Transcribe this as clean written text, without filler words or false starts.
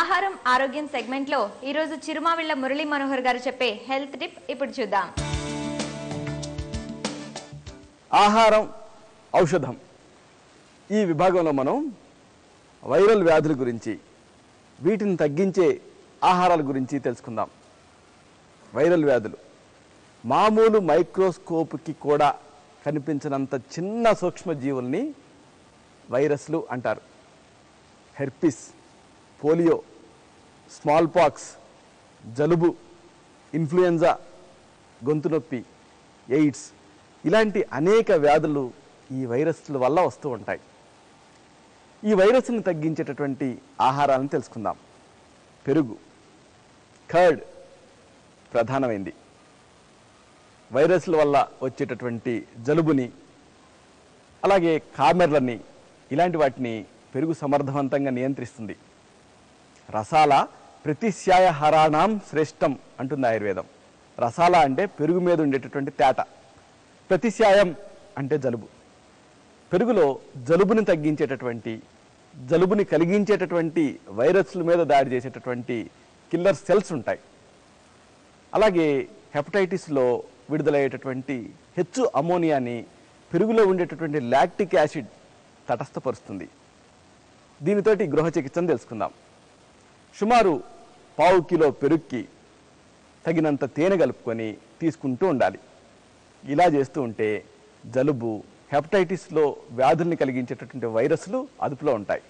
ఆహారం ఆరోగ్యం సెగ్మెంట్ లో ఈ రోజు చిరుమావిళ్ళ మురళీ మనోహర్ గారు చెప్పే హెల్త్ టిప్ ఇప్పుడు చూద్దాం. ఆహారం ఔషధం ఈ విభాగంలో మనం వైరల్ వ్యాధుల గురించి, వీటిని తగ్గించే ఆహారాల గురించి తెలుసుకుందాం. వైరల్ వ్యాధులు మామూలు మైక్రోస్కోప్కి కూడా కనిపించినంత చిన్న సూక్ష్మజీవుల్ని వైరస్లు అంటారు. హెర్పిస్, పోలియో, స్మాల్ పాక్స్, జలుబు, ఇన్ఫ్లుయెంజా, గొంతు నొప్పి, ఎయిడ్స్ ఇలాంటి అనేక వ్యాధులు ఈ వైరస్ల వల్ల వస్తూ ఉంటాయి. ఈ వైరస్ని తగ్గించేటటువంటి ఆహారాలను తెలుసుకుందాం. పెరుగు, కర్డ్ ప్రధానమైంది. వైరస్ల వల్ల వచ్చేటటువంటి జలుబుని, అలాగే కామెర్లని, ఇలాంటి వాటిని పెరుగు సమర్థవంతంగా నియంత్రిస్తుంది. రసాల ప్రతిశ్యాయహారాణం శ్రేష్టం అంటుంది ఆయుర్వేదం. రసాల అంటే పెరుగు మీద ఉండేటటువంటి తేట, ప్రతిశ్యాయం అంటే జలుబు. పెరుగులో జలుబుని తగ్గించేటటువంటి, జలుబుని కలిగించేటటువంటి వైరస్ల మీద దాడి చేసేటటువంటి కిల్లర్ సెల్స్ ఉంటాయి. అలాగే హెపటైటిస్లో విడుదలయ్యేటటువంటి హెచ్చు అమోనియాని పెరుగులో ఉండేటటువంటి లాక్టిక్ యాసిడ్ తటస్థపరుస్తుంది. దీనితోటి గృహ చికిత్సను తెలుసుకుందాం. సుమారు 1/4 కిలో పెరుగుకి తగినంత తేనె కలుపుకొని తీసుకుంటూ ఉండాలి. ఇలా చేస్తూ ఉంటే జలుబు, హెపటైటిస్లో వ్యాధుల్ని కలిగించేటటువంటి వైరస్లు అదుపులో ఉంటాయి.